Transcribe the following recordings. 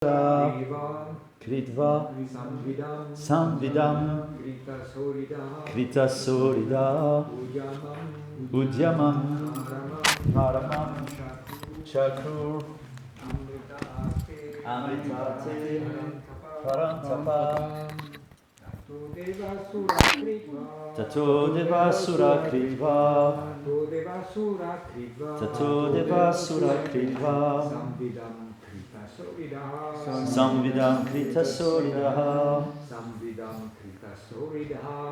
Kritva Samvidam Krita Sorida Udyamam Paramam Chakrur Amritate Parantapa Tato Devasura Kritva Tato Devasura Kritva Samvidam Krita Solidaha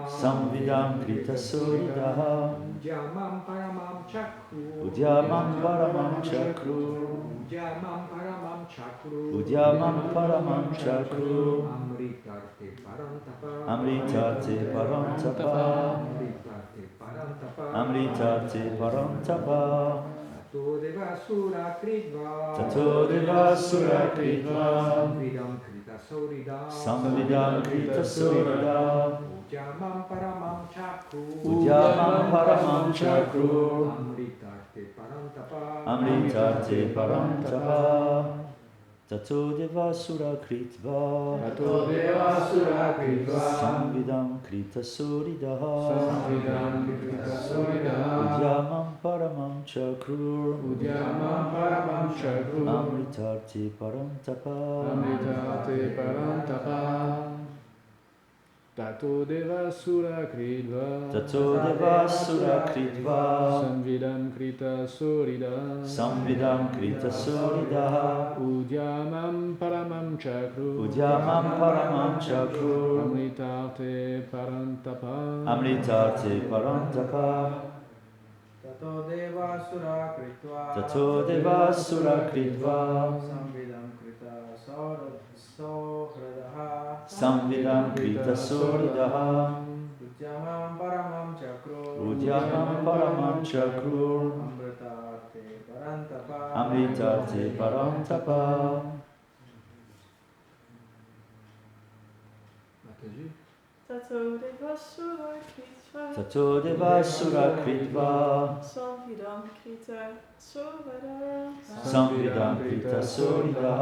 Samvidam Krita Solidaha Udyamam Paramam Chakru Udyamam Paramam Chakru Amritate Parantapa Amritate Parantapa Tato Devasura Kritva Samvidam Krita Sorida Udyamam Paramam Chakru Amritate Parantapa Tato Devasura Kritva Samvidam Krita Sorida Udyamam Paramam Chakru Amritate Parantapa Tato Devasura Kritva Samvidam Krita Sorida Udyamam Paramam Chakru Amritate Parantapa Tato Devasura Kritva Samvidam Krita Sorida Udyamam Paramam Chakru Amritate Parantapa Tato Devasura Kritva Samvidam Krita Sorida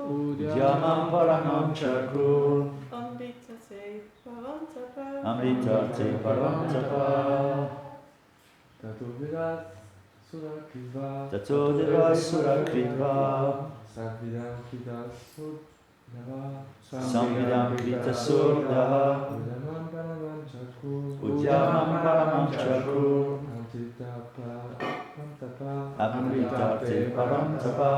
Udyamam Paramam Chakru Amritate Parantapa Tato Devasura Kritva Samvidam Krita Sorida Udyamam Paramam Chakru Amritate Parantapa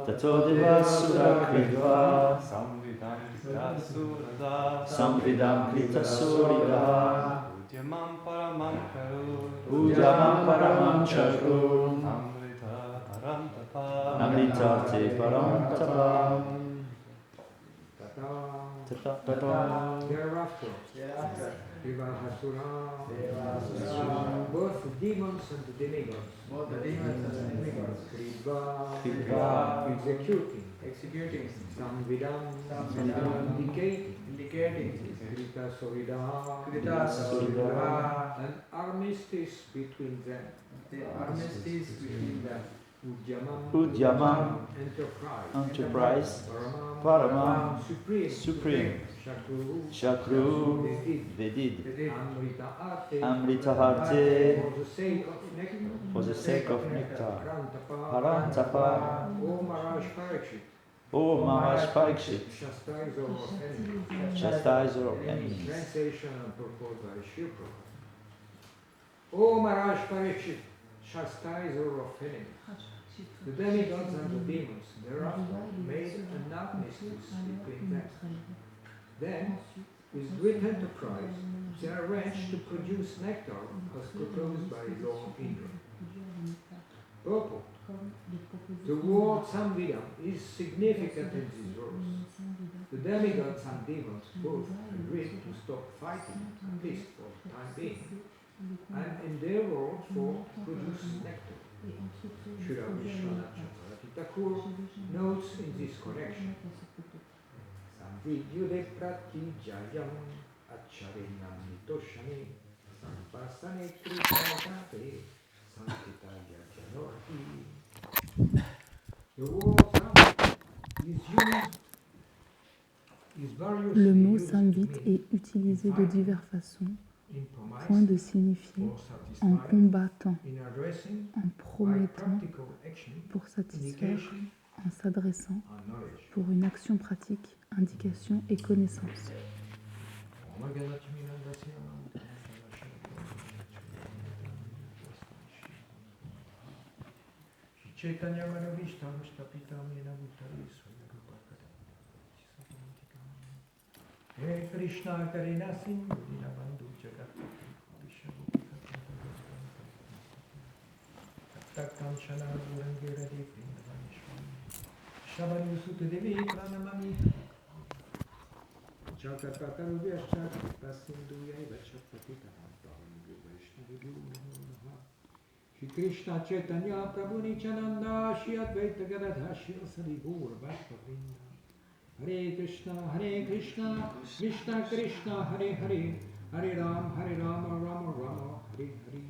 Tato Devasura Kritva Samvidam Krita Sorida Udyamam Paramam Chakru Amritate Parantapa Thereafter, both demons and the demigods, Kritva, executing, Samvidam, indicating, Krita Sorida, an armistice between them. Udyamam Enterprise, Paramam Supreme, Chakru Vedid Amritaharte for the sake of nectar Parantapa O Maharaj Parikshit chastiser of enemies Translation and purport by Srila Prabhupada. O Maharaj Parikshit, chastiser of enemies. The demigods and the demons thereafter made an armistice between them. Then, with great enterprise, they arranged to produce nectar as proposed by Lord Indra. Purport. The word Samvidam is significant in this verse. The demigods and demons both agreed to stop fighting, at least for the time being, and endeavored to produce nectar. Srila Vishwanath Chakravarti Thakur notes in this connection, Samvidyude pratijayam accharinam nitoshani sampasane kritate Le mot samvit est utilisé de diverses façons, point de signifier en combattant, en promettant, pour satisfaire, en s'adressant, pour une action pratique, indication et connaissance. Chaitanya Manavishtam Shtapitam Yena Bhutari Swayagrupa Kadam. Hey Krishna Karina Sindhu Dina Bandhu Jagat Taktam Shana Gurangira Devi Navanishwami Shabani Sutta Devi Pranamami Jagatakaru Vyascha Sindhu Yaiva Chapatita Bhavangi Vaishnavi Namo Shri Krishna Chaitanya Prabhu Nityananda Shri Advaita Gadadhar Shri Asadi Gaura Bhakta Vrinda Hare Krishna Krishna Krishna Hare Hare Hare Rama Rama Rama Hare Hare.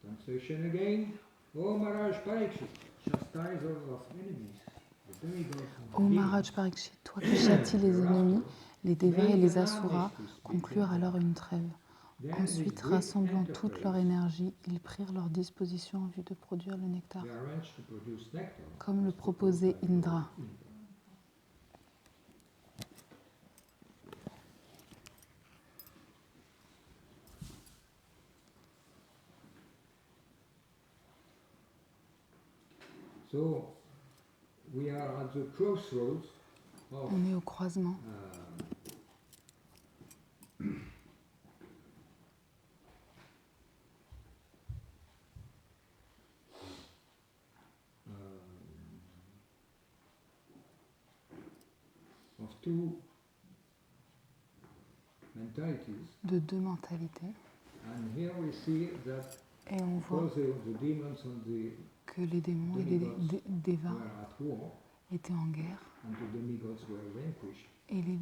Translation again. O Maharaj Parikshit, chastiser of enemies, the demigods Ô Maharaj Parikshit, toi qui châties les ennemis, les Devas et les Asuras conclurent alors une trêve. Ensuite, rassemblant toute leur énergie, ils prirent leur disposition en vue de produire le nectar, comme le proposait Indra. So, we are at the crossroads of On est au croisement of two mentalities, de deux mentalités. and here we see that Et on voit because the demons and the que les démons et les Devas were at war étaient en guerre and the demigods were vanquished, et les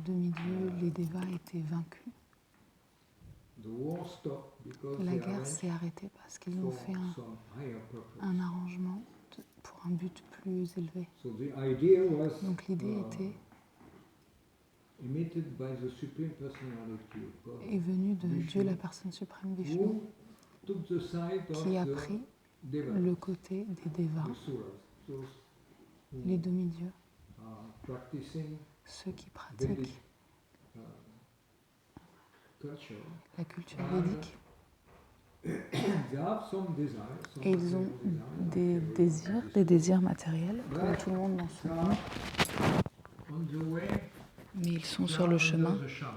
demi-dieux, les Devas, étaient vaincus. the war stopped because La they guerre arranged s'est arrêtée parce qu'ils ont for fait some higher purpose. un arrangement pour un but plus élevé. So the idea was Donc l'idée était emitted by the Supreme Personality of God, est venue de Dieu, la personne suprême Vishnu, who took the side of qui a the pris Devas, le côté des Devas, the Suras, those who les demi-dieux, are practicing ceux qui Vedic pratiquent culture. la culture védique. They have some desires, some Et ils ont material des désirs matériels, comme tout le monde dans ce monde, on the way, mais ils sont they sur are le under chemin, the shower.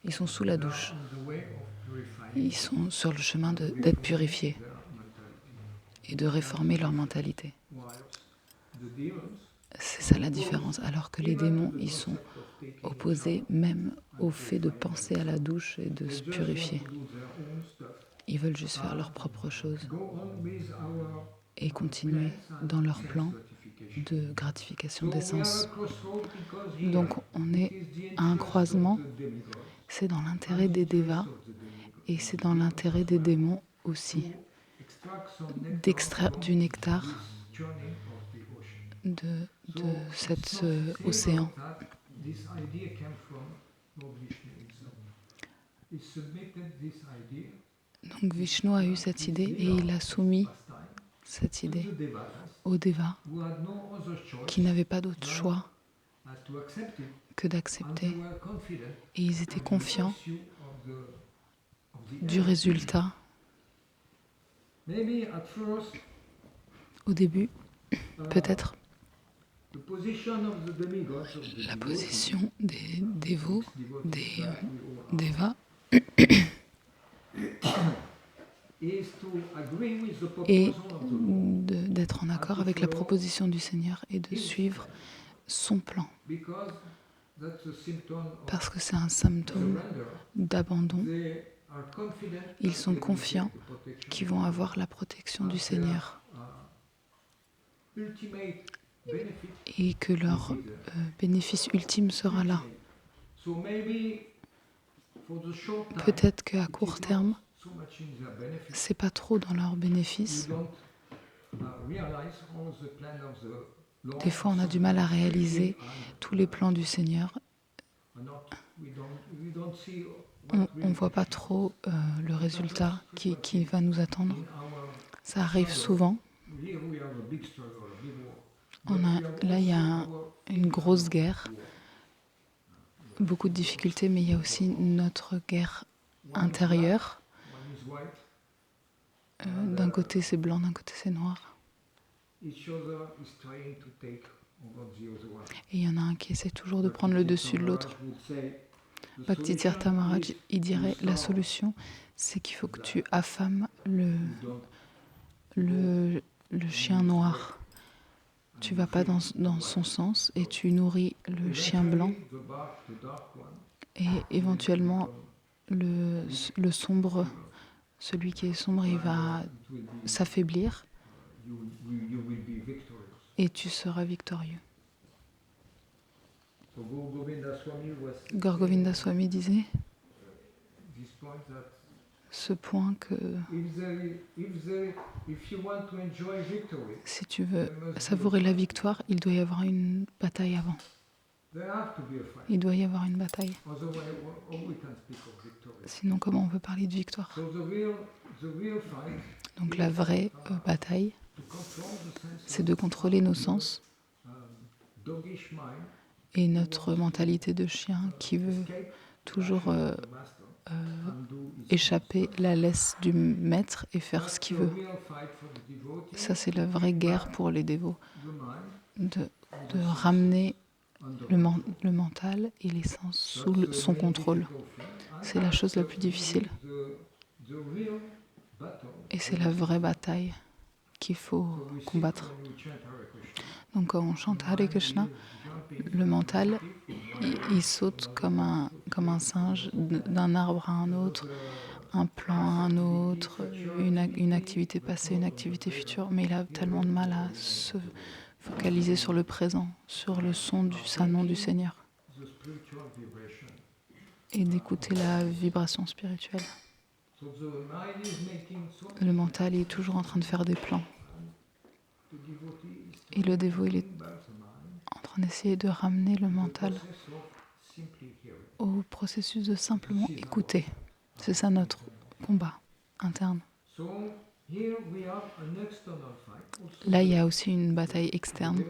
ils sont sous la They are douche, on the way of purifying ils sont sur le chemin d'être purifiés their mentality. et de réformer leur mentalité. Whilst the demons, C'est ça la différence. Alors que les démons, ils sont opposés même au fait de penser à la douche et de they se just purifier. want to do their own stuff. Ils veulent juste faire leur propre chose Go on with our et continuer dans leur plan certification. de gratification So des we are sens. at crossroad because here Donc on est is the à un interest croisement, of the demigods c'est dans l'intérêt and the des interest Devas of the demigods et c'est dans l'intérêt des démons aussi to extract some nectar d'extraire from du nectar this journey of the ocean. de So cet it's not single océan. that this idea came from Lord Vishnu himself. He submitted this idea Donc Vishnu a eu cette idée et il a soumis last time cette to idée the Devas aux Devas who had no other choice qui n'avaient pas d'autre choix to accept it, que and they d'accepter. were confident Et ils étaient in the confiants pursuit of the du end. résultat. Maybe at first, Au début, peut-être, the position of the demigods, of the la devotees, position des dévots, devotees des that we all Devas, are, is to agree with the et proposal of the Lord, d'être en accord avec la proposition du Seigneur et de suivre son plan. because that's a symptom of Parce que c'est un symptôme surrender. d'abandon. They are confident Ils that sont they will confiants get the protection qu'ils vont avoir la protection du Seigneur ultimate benefit et que leur bénéfice ultime sera là. So maybe for the short time, Peut-être qu'à court terme, so much in their benefit, c'est pas trop dans leur bénéfice. you don't Des fois, on a du mal à réaliser tous les plans du Seigneur. On ne voit pas trop le résultat qui va nous attendre. Ça arrive souvent. Là, il y a une grosse guerre, beaucoup de difficultés, mais il y a aussi notre guerre intérieure. D'un côté, c'est blanc, d'un côté, c'est noir. Et il y en a un qui essaie toujours de prendre le dessus de l'autre. Bhakti-tirtha Maharaj, il dirait, la solution, c'est qu'il faut que tu affames le chien noir. Tu vas pas dans son sens et tu nourris le chien blanc. Et éventuellement, le sombre, celui qui est sombre, il va s'affaiblir et tu seras victorieux. Gaur Govinda Swami disait ce point que si tu veux savourer la victoire, il doit y avoir une bataille avant. Il doit y avoir une bataille. Sinon, comment on peut parler de victoire? Donc la vraie bataille, c'est de contrôler nos sens et notre mentalité de chien qui veut toujours échapper la laisse du maître et faire ce qu'il veut. Ça, c'est la vraie guerre pour les dévots, de ramener le mental et les sens sous son contrôle. C'est la chose la plus difficile. Et c'est la vraie bataille qu'il faut combattre. Donc quand on chante Hare Krishna, le mental, il saute comme un singe d'un arbre à un autre, un plan à un autre, une activité passée, une activité future, mais il a tellement de mal à se focaliser sur le présent, sur le son du Saint-Nom du Seigneur et d'écouter la vibration spirituelle. Le mental est toujours en train de faire des plans. Et le dévot, il est en train d'essayer de ramener le mental au processus de simplement écouter. C'est ça notre combat interne. Là, il y a aussi une bataille externe.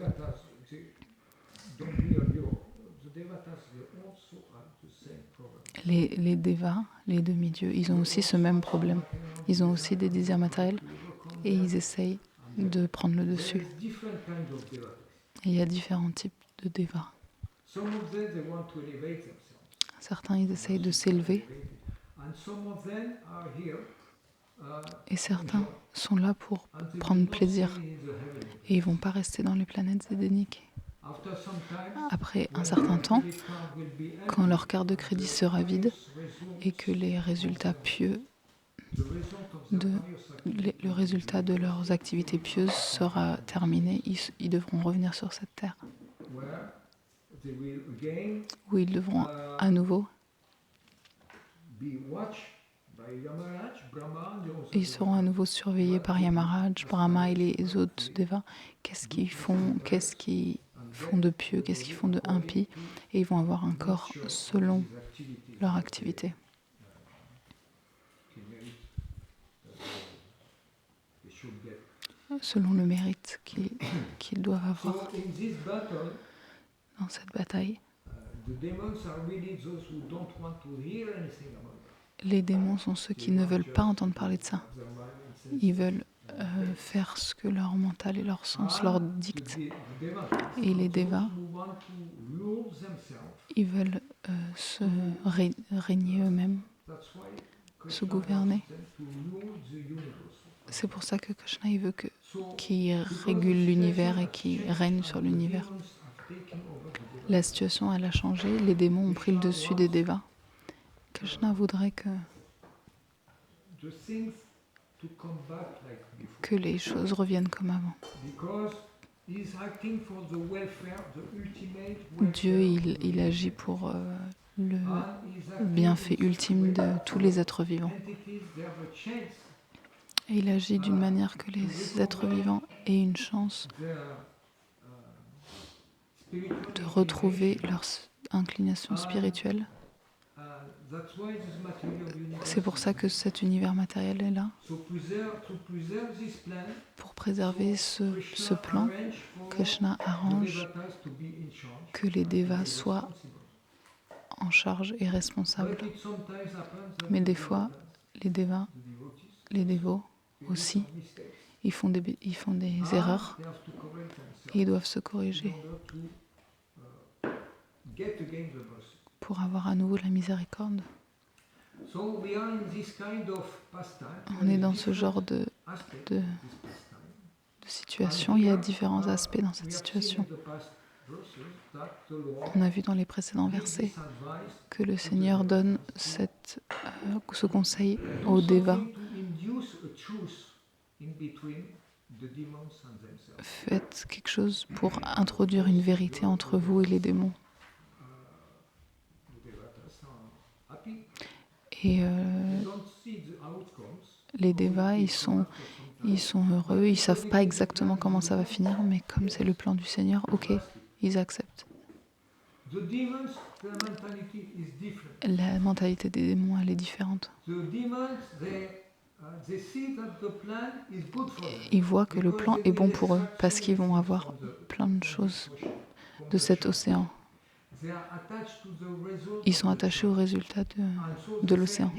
Les devas, les demi-dieux, ils ont aussi ce même problème. Ils ont aussi des désirs matériels et ils essayent de prendre le dessus. Et il y a différents types de devas. Certains, ils essayent de s'élever. Et certains sont là pour prendre plaisir. Et ils ne vont pas rester dans les planètes édéniques. Après un certain temps, quand leur carte de crédit sera vide et que les résultats pieux, le résultat de leurs activités pieuses sera terminé, ils devront revenir sur cette terre, où ils devront à nouveau, ils seront à nouveau surveillés par Yamaraj, Brahma et les autres devas. Qu'est-ce qu'ils font de pieux, qu'est-ce qu'ils font de impie, et ils vont avoir un corps selon leur activité. Selon le mérite qu'ils doivent avoir dans cette bataille. Les démons sont ceux qui ne veulent pas entendre parler de ça. Ils veulent faire ce que leur mental et leur sens leur dictent. Et les devas, ils veulent se régner eux-mêmes, se gouverner. C'est pour ça que Krishna il veut qu'il régule l'univers et qu'il règne sur l'univers. La situation, elle a changé. Les démons ont pris le dessus des devas. Krishna voudrait que les choses reviennent comme avant. Dieu, il agit pour le bienfait ultime de tous les êtres vivants. Et il agit d'une manière que les êtres vivants aient une chance de retrouver leur inclination spirituelle. C'est pour ça que cet univers matériel est là. Pour préserver ce plan, Krishna arrange que les devas soient en charge et responsables. Mais des fois, les devas, les dévots aussi, ils font des erreurs et ils doivent se corriger pour avoir à nouveau la miséricorde. On est dans ce genre de situation. Il y a différents aspects dans cette situation. On a vu dans les précédents versets que le Seigneur donne ce conseil aux devas. Faites quelque chose pour introduire une vérité entre vous et les démons. Et les devas, ils sont heureux, ils ne savent pas exactement comment ça va finir, mais comme c'est le plan du Seigneur, ok, ils acceptent. La mentalité des démons, elle est différente. Ils voient que le plan est bon pour eux, parce qu'ils vont avoir plein de choses de cet océan. Ils sont attachés au résultat de l'océan.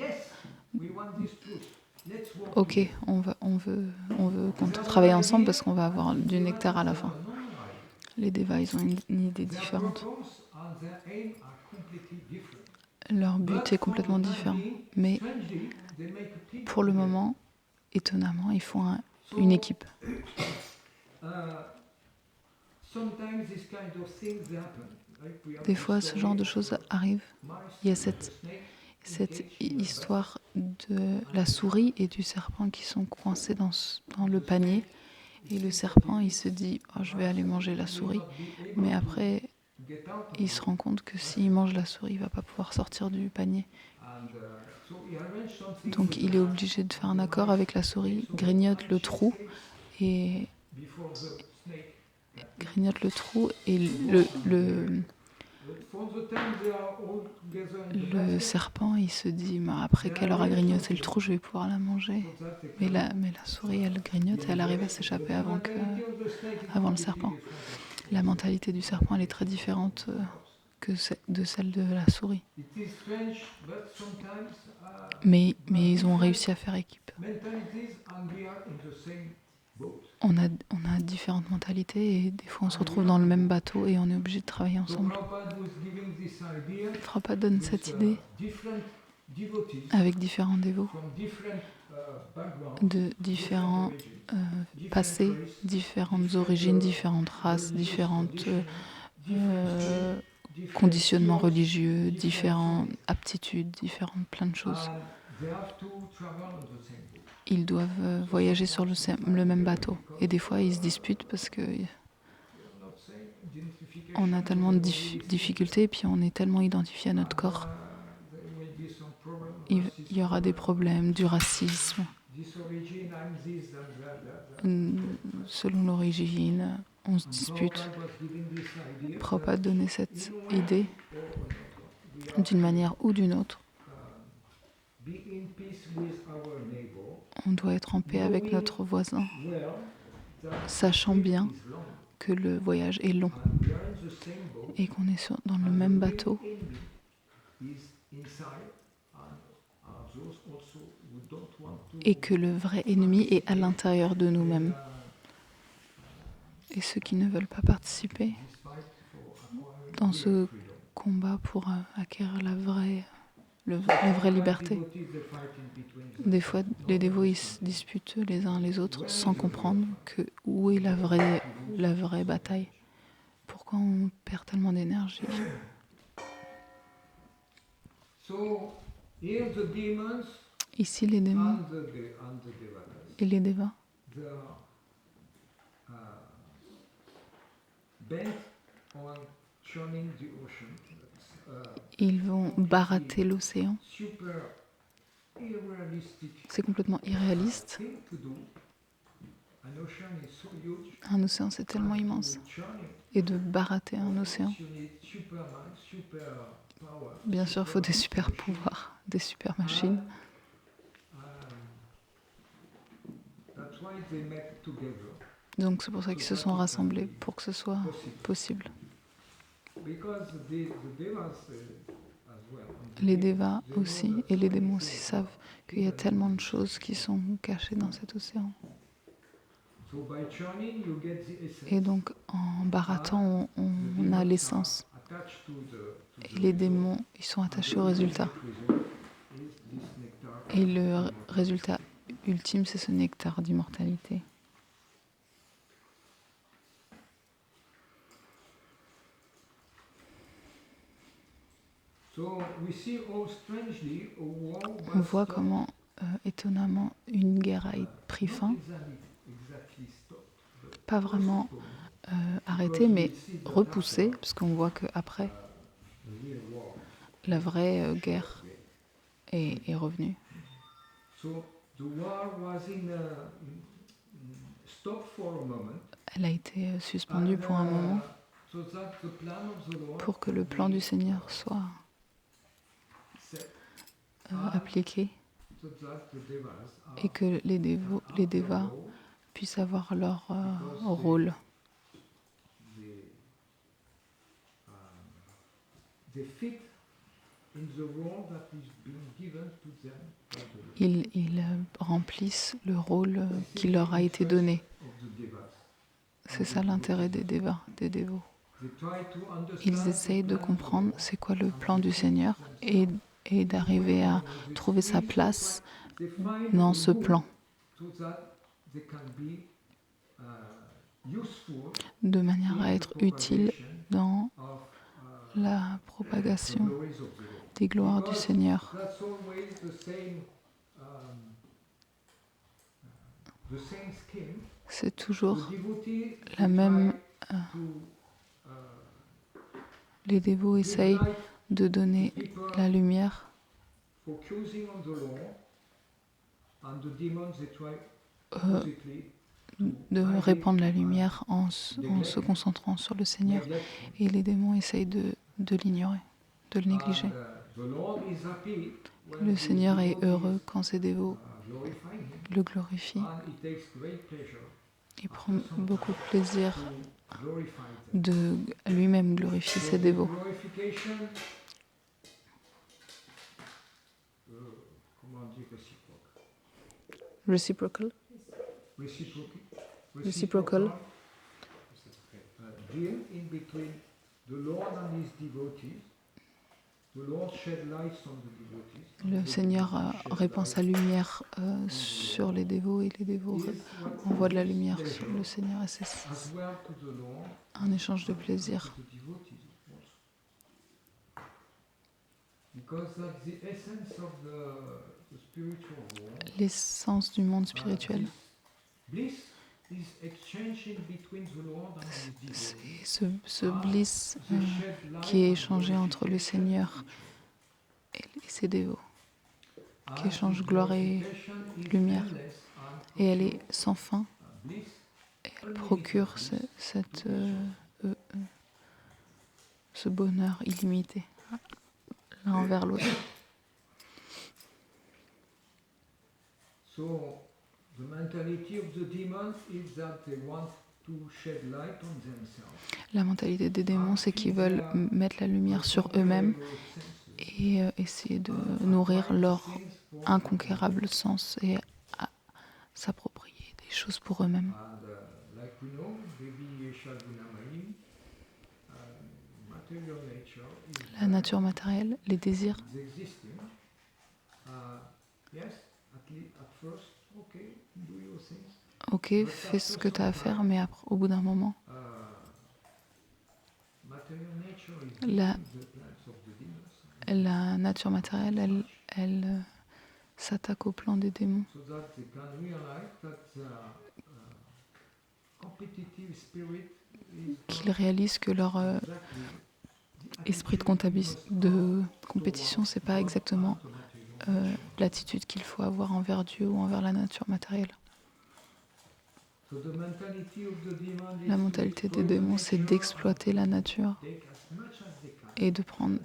Ok, on veut qu'on travaille ensemble parce qu'on va avoir du nectar à la fin. Les devas, ils ont une idée différente. Leur but est complètement différent. Mais pour le moment, étonnamment, ils font une équipe. Des fois, ce genre de choses arrive. Il y a cette histoire de la souris et du serpent qui sont coincés dans le panier. Et le serpent, il se dit « je vais aller manger la souris ». Mais après, il se rend compte que s'il mange la souris, il ne va pas pouvoir sortir du panier. Donc il est obligé de faire un accord avec la souris, grignote le trou et le serpent, il se dit après qu'elle aura grignoté le trou, je vais pouvoir la manger. Mais la souris, elle grignote et elle arrive à s'échapper avant le serpent. La mentalité du serpent, elle est très différente de celle de la souris. Mais ils ont réussi à faire équipe. On a différentes mentalités et des fois on se retrouve dans le même bateau et on est obligé de travailler ensemble. Prabhupada donne cette idée avec différents dévots de différents passés, différentes origines, différentes races, différents conditionnements religieux, différentes aptitudes, différentes plein de choses. Ils doivent voyager sur le même bateau. Et des fois, ils se disputent parce que on a tellement de difficultés et puis on est tellement identifié à notre corps. Il y aura des problèmes, du racisme, selon l'origine, on se dispute. Prabhupada donnait cette idée d'une manière ou d'une autre. On doit être en paix avec notre voisin, sachant bien que le voyage est long et qu'on est dans le même bateau. Et que le vrai ennemi est à l'intérieur de nous-mêmes. Et ceux qui ne veulent pas participer dans ce combat pour acquérir la vraie liberté. Des fois, les dévots ils se disputent les uns les autres sans comprendre où est la vraie bataille. Pourquoi on perd tellement d'énergie? Ici, les démons et les devas ils vont barater l'océan irrealistic C'est complètement irréaliste. thing to do. An ocean is so huge. Un océan, c'est tellement immense. Et de barater un océan, You need Superman, super power. bien sûr, il faut des super pouvoirs, des super machines. That's why they met together. Donc c'est pour ça qu'ils se sont rassemblés, pour que ce soit possible. Because the devas as well. Les devas aussi, et les démons aussi savent qu'il y a tellement de choses qui sont cachées dans cet océan. So by churning, you get the essence. Et donc en baratant, on a l'essence. Attached to Et les démons, ils sont attachés au résultat. is this nectar. Et le résultat ultime, c'est ce nectar d'immortalité. So we see how strangely a war On was voit comment, étonnamment, une guerre a pris fin. exactly stopped. But Pas vraiment arrêtée, mais repoussée, parce qu'on voit qu'après, the real war. la vraie guerre est revenue. So the war was stopped for a moment. Elle a été suspendue pour un moment, So that the plan of the Lord pour que le plan du Seigneur soit set, appliqué so that the devas are et que les devas puissent avoir leur rôle. they fit in the role that is being given to them by the Lord. Ils remplissent le rôle qui leur a été donné. Of the devas. C'est ça l'intérêt des devas, des dévots. They try to understand Ils essayent de comprendre c'est quoi le plan du Seigneur et d'arriver à trouver sa place they find dans a ce route plan, so that they can be useful de manière à in être the utile propagation dans of la the propagation glories of the Lord. des gloires du Because Seigneur. that's always the same scheme. C'est toujours The devotee la même. to Les dévots give essayent light de donner to people la lumière, focusing on the Lord, and the demons they try euh, oppositely de répandre la lumière en se concentrant sur le Seigneur. neglect Et him. les démons essayent de l'ignorer, de le négliger. And, the Lord is happy when Le his Seigneur est devotees, heureux quand ses dévots glorify him, le glorifient. and he takes great pleasure Il prend beaucoup de plaisir to glorify them. de lui-même glorifier ses dévots. Glorification, comment on dit réciproque? Reciprocal. Reciprocal. Deal in between the Lord and his devotees. The Lord shed light on the devotees. Le Seigneur répand sa lumière sur les dévots et les dévots envoient de la lumière sur le Seigneur. Et c'est As well to the Lord, un échange de plaisir. to the devotees, of course. Because that's the essence of the spiritual world. L'essence du monde spirituel. Bliss is exchanging between the Lord and his devotees. C'est ce bliss They shed light qui est on échangé entre le Seigneur et ses dévots, qui échange gloire et lumière. Et elle est sans fin, et elle procure ce bonheur illimité, l'un envers l'autre. So the mentality of the demons is that they want to shed light on themselves. La mentalité des démons, c'est qu'ils veulent mettre la lumière sur eux-mêmes et essayer de nourrir leur inconquérable sens et à s'approprier des choses pour eux-mêmes. And like we know, Devi Yesha Gunamayim, material nature La nature matérielle, les désirs, is existing. Yes, at first, okay, do your things. ok, fais ce que tu as à faire, mais après, au bout d'un moment, Material nature is la, the plans of the demons. la nature matérielle, elle s'attaque au plan des démons, So that they can realize that the competitive spirit is qu'ils réalisent que leur exactly esprit de compétition, c'est pas exactement l'attitude qu'il faut avoir envers Dieu ou envers la nature matérielle. La mentalité des démons, c'est d'exploiter la nature et de prendre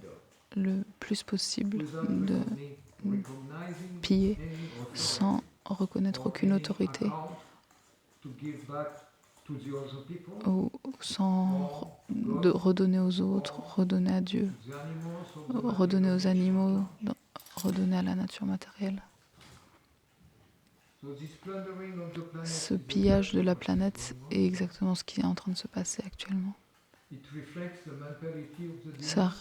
le plus possible de piller sans reconnaître aucune autorité ou sans de redonner aux autres, redonner à Dieu, redonner aux animaux, redonner à la nature matérielle. Ce pillage de la planète est exactement ce qui est en train de se passer actuellement. Ça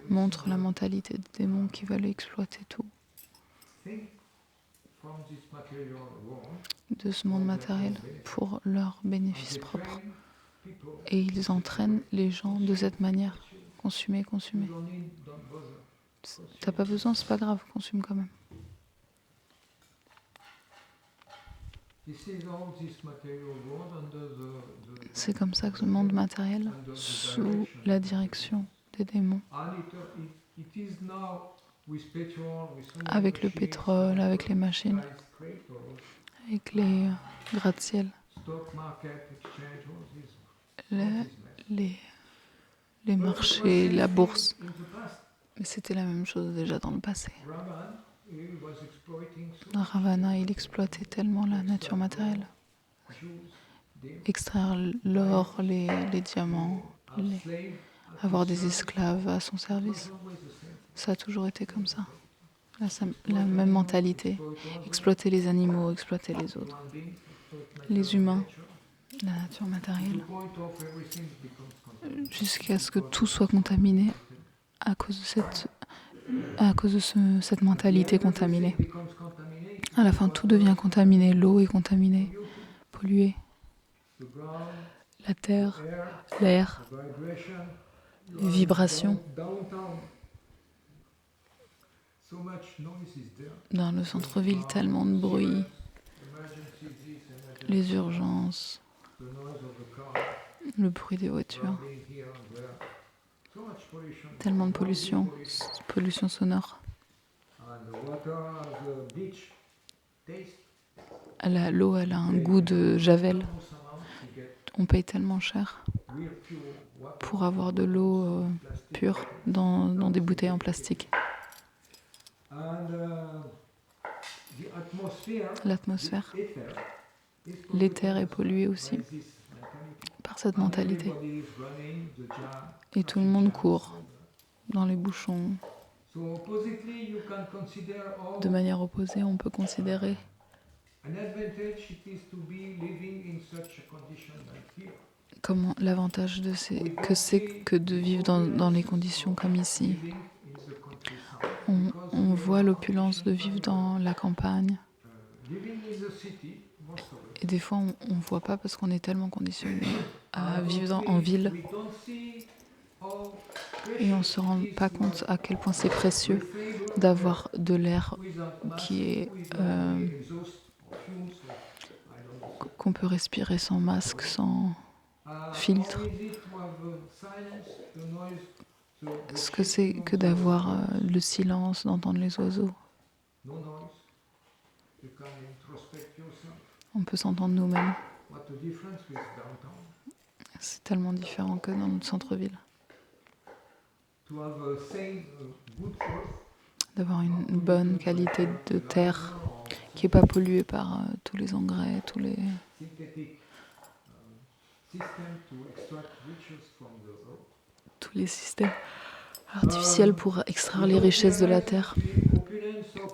montre la mentalité des démons qui veulent exploiter tout de ce monde matériel pour leur bénéfice propre. Et ils entraînent les gens de cette manière. Consumer. T'as pas besoin, c'est pas grave, consume quand même. C'est comme ça que ce monde matériel, sous la direction des démons, avec le pétrole, avec les machines, avec les gratte-ciel, les marchés, la bourse. Mais c'était la même chose déjà dans le passé. Ravana, il exploitait tellement la nature matérielle. Extraire l'or, les diamants, avoir des esclaves à son service. Ça a toujours été comme ça. La même mentalité. Exploiter les animaux, exploiter les autres. Les humains, la nature matérielle. Jusqu'à ce que tout soit contaminé à cause de cette mentalité contaminée. À la fin, tout devient contaminé. L'eau est contaminée, polluée. La terre, l'air, les vibrations. Dans le centre-ville, tellement de bruit. Les urgences, le bruit des voitures. Tellement de pollution sonore. L'eau, elle a un goût de javel. On paye tellement cher pour avoir de l'eau pure dans des bouteilles en plastique. L'atmosphère, l'éther est pollué aussi par cette mentalité. Et tout le monde court dans les bouchons. De manière opposée, on peut considérer comment l'avantage que c'est que de vivre dans les conditions comme ici. On voit l'opulence de vivre dans la campagne. Et des fois, on ne voit pas parce qu'on est tellement conditionné à vivre en ville. Et on ne se rend pas compte à quel point c'est précieux d'avoir de l'air qui est qu'on peut respirer sans masque, sans filtre. Ce que c'est que d'avoir le silence, d'entendre les oiseaux. On peut s'entendre nous-mêmes. C'est tellement différent que dans notre centre-ville. D'avoir une bonne qualité de terre qui n'est pas polluée par tous les engrais, tous les systèmes artificiels pour extraire les richesses de la terre.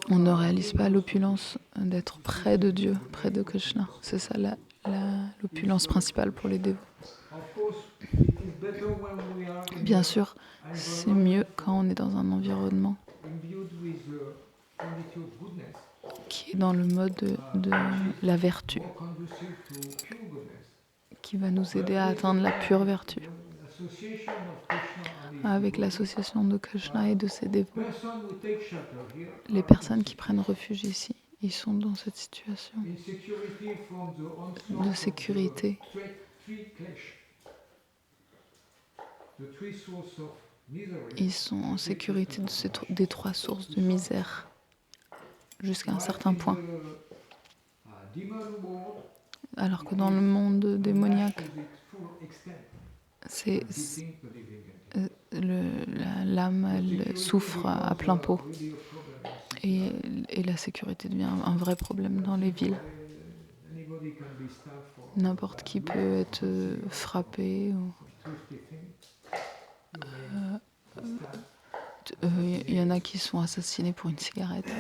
On ne réalise pas l'opulence d'être près de Dieu, près de Krishna. C'est ça l'opulence principale pour les dévots. Bien sûr, c'est mieux quand on est dans un environnement qui est dans le mode de la vertu, qui va nous aider à atteindre la pure vertu. Avec l'association de Krishna et de ses dévots, les personnes qui prennent refuge ici, ils sont dans cette situation de sécurité. ils sont en sécurité des 3 sources de misère jusqu'à un certain point. Alors que dans le monde démoniaque, l'âme, elle souffre à plein pot. Et la sécurité devient un vrai problème dans les villes. N'importe qui peut être frappé. Il y en a qui sont assassinés pour une cigarette.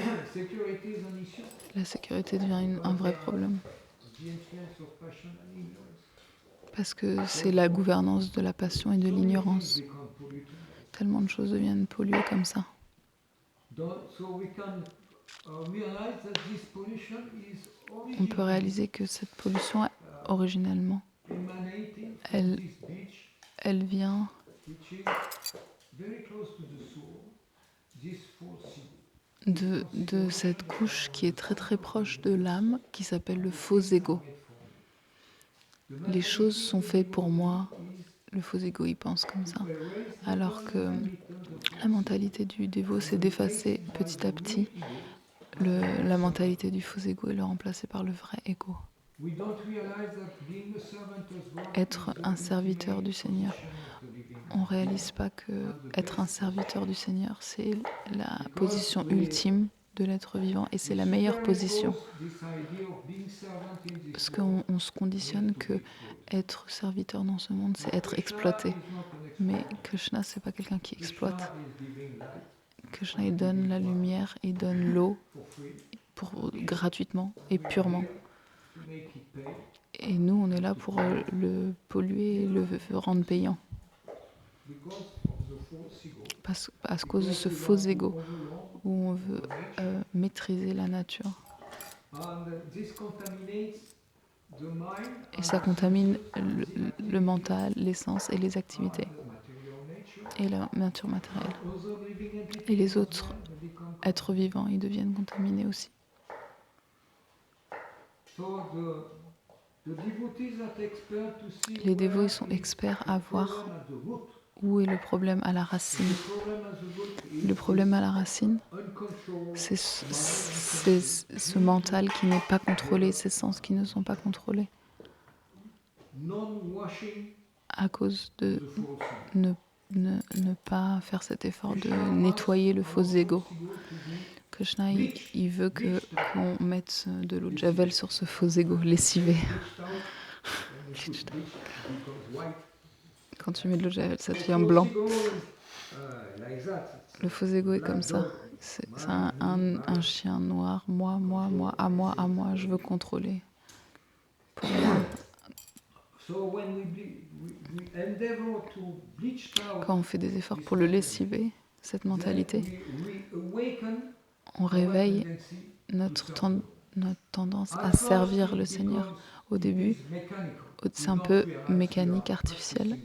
La sécurité devient un vrai problème. Parce que c'est la gouvernance de la passion et de l'ignorance. Tellement de choses deviennent polluées comme ça. On peut réaliser que cette pollution, originellement, elle vient de cette couche qui est très très proche de l'âme, qui s'appelle le faux ego. Les choses sont faites pour moi. Le faux ego, il pense comme ça. Alors que la mentalité du dévot, c'est d'effacer petit à petit la mentalité du faux ego et le remplacer par le vrai ego. Être un serviteur du Seigneur. On ne réalise pas que être un serviteur du Seigneur, c'est la position ultime de l'être vivant et c'est la meilleure position. Parce qu'on se conditionne que être serviteur dans ce monde, c'est être exploité. Mais Krishna, c'est pas quelqu'un qui exploite. Krishna, il donne la lumière, il donne l'eau gratuitement et purement. Et nous, on est là pour le polluer et le rendre payant. À cause de ce faux ego où on veut maîtriser la nature. Et ça contamine le mental, l'essence et les activités. Et la nature matérielle. Et les autres êtres vivants, ils deviennent contaminés aussi. Les dévots, ils sont experts à voir où est le problème à la racine. Le problème à la racine, c'est ce mental qui n'est pas contrôlé, ces sens qui ne sont pas contrôlés. À cause de ne pas faire cet effort de nettoyer le faux ego. Krishna, il veut qu'on mette de l'eau de javel sur ce faux ego, lessivé. Quand tu mets de l'eau de javel, ça devient blanc. Le faux ego est comme ça. C'est un chien noir. Moi, à moi, je veux contrôler. Pour moi. Quand on fait des efforts pour le lessiver, cette mentalité, on réveille notre tendance à servir le Seigneur. Au début, c'est un peu mécanique, artificiel.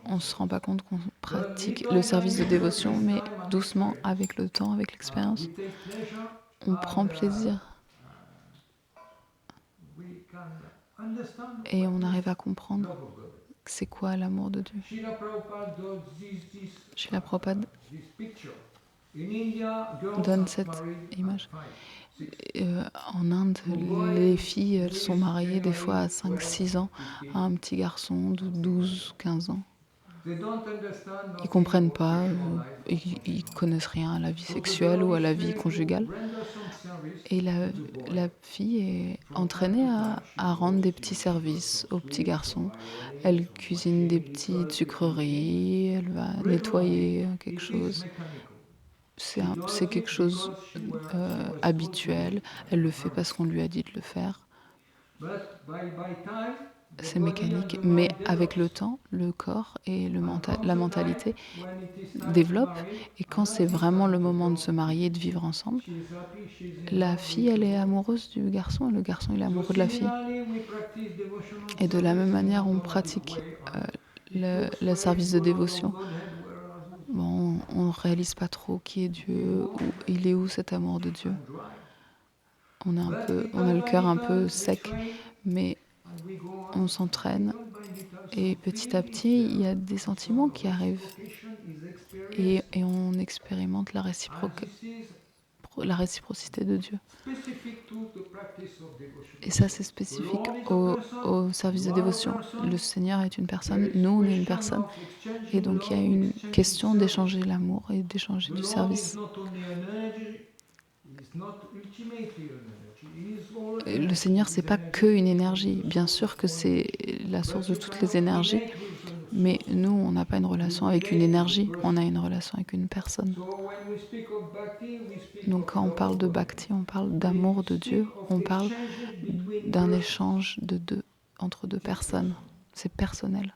On ne se rend pas compte qu'on pratique le service de dévotion, mais doucement, avec le temps, avec l'expérience, on prend plaisir. Et on arrive à comprendre c'est quoi l'amour de Dieu. Srila Prabhupada donne cette image. En Inde, les filles, elles sont mariées des fois à 5-6 ans à un petit garçon de 12-15 ans. Ils ne comprennent pas, ils ne connaissent rien à la vie sexuelle ou à la vie conjugale. Et la fille est entraînée à rendre des petits services aux petits garçons. Elle cuisine des petites sucreries, elle va nettoyer quelque chose. C'est quelque chose habituel. Elle le fait parce qu'on lui a dit de le faire. C'est mécanique, mais avec le temps, le corps et la mentalité développent. Et quand c'est vraiment le moment de se marier et de vivre ensemble, la fille, elle est amoureuse du garçon et le garçon, il est amoureux de la fille. Et de la même manière, on pratique le service de dévotion. Bon, on ne réalise pas trop qui est Dieu, il est où cet amour de Dieu. On a le cœur un peu sec, mais on s'entraîne et petit à petit, il y a des sentiments qui arrivent. et on expérimente la réciprocité de Dieu. Et ça, c'est spécifique au service de dévotion. Le Seigneur est une personne, nous, on est une personne. Et donc, il y a une question d'échanger l'amour et d'échanger du service. Le Seigneur, c'est pas que une énergie. Bien sûr que c'est la source de toutes les énergies, mais nous, on n'a pas une relation avec une énergie, on a une relation avec une personne. Donc quand on parle de bhakti, on parle d'amour de Dieu, on parle d'un échange entre deux personnes. C'est personnel.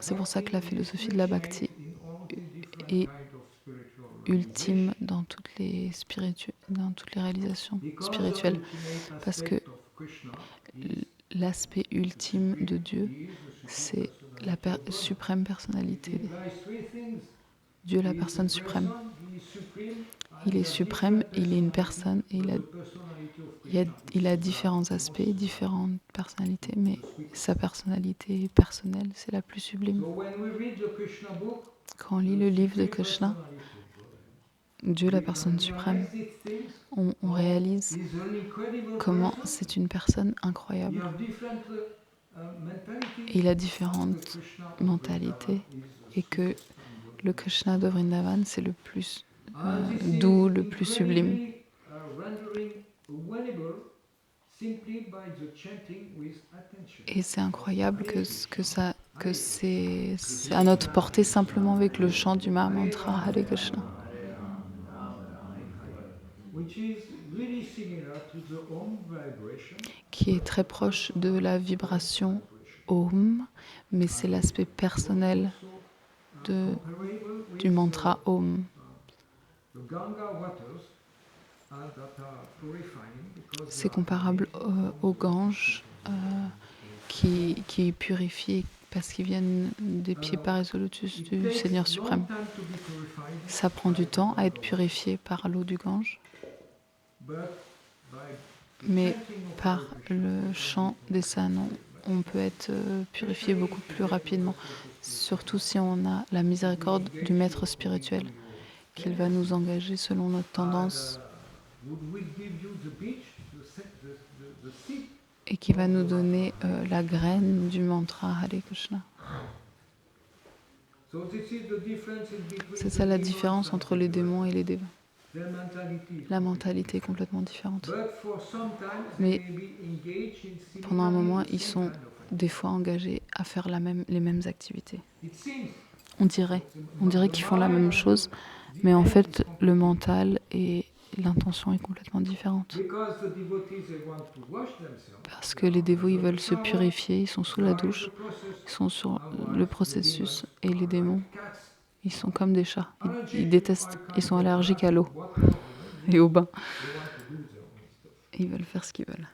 C'est pour ça que la philosophie de la bhakti est ultime dans toutes les réalisations spirituelles. Parce que l'aspect ultime de Dieu, c'est la suprême personnalité. Dieu, la personne suprême. Il est suprême, il est une personne, et il a différents aspects, différentes personnalités, mais sa personnalité personnelle, c'est la plus sublime. Quand on lit le livre de Krishna, Dieu, la personne suprême, on réalise comment c'est une personne incroyable. Et il a différentes mentalités et que le Krishna de Vrindavan, c'est le plus doux, le plus sublime. Et c'est incroyable que c'est à notre portée simplement avec le chant du Mahamantra Hare Krishna. Qui est très proche de la vibration Om, mais c'est l'aspect personnel du mantra Om. C'est comparable au Gange qui est purifié parce qu'ils viennent des pieds pareils au lotus du Seigneur suprême. Ça prend du temps à être purifié par l'eau du Gange, mais par le chant des sanons, on peut être purifié beaucoup plus rapidement, surtout si on a la miséricorde du maître spirituel, qu'il va nous engager selon notre tendance et qui va nous donner la graine du mantra Hare Krishna. C'est ça la différence entre les démons et les dévots. La mentalité est complètement différente. Mais pendant un moment, ils sont des fois engagés à faire les mêmes activités. On dirait qu'ils font la même chose, mais en fait, le mental et l'intention est complètement différente. Parce que les dévots, ils veulent se purifier, ils sont sous la douche, ils sont sur le processus, et les démons, ils sont comme des chats. Ils détestent, ils sont allergiques à l'eau et au bain. Et ils veulent faire ce qu'ils veulent.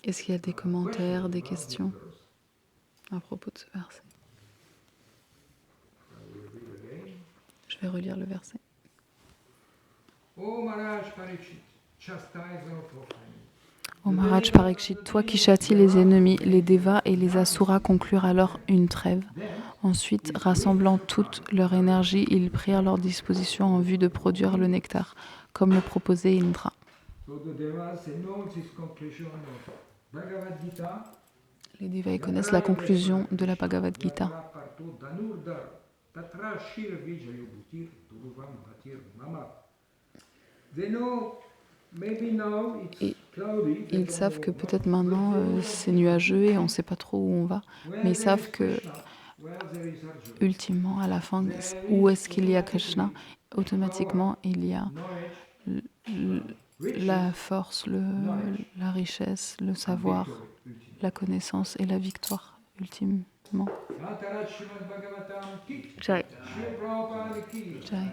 Est-ce qu'il y a des commentaires, des questions à propos de ce verset? Je vais relire le verset. Ô Maharaj Parikshit, toi qui châties les ennemis, les devas et les asuras conclurent alors une trêve. Ensuite, rassemblant toute leur énergie, ils prirent leur disposition en vue de produire le nectar, comme le proposait Indra. Les devas connaissent la conclusion de la Bhagavad Gita. Et ils savent que peut-être maintenant c'est nuageux et on ne sait pas trop où on va, mais ils savent que ultimement, à la fin, où est-ce qu'il y a Krishna, automatiquement il y a la force, la richesse, le savoir, la connaissance et la victoire, ultimement. Jai. Jai.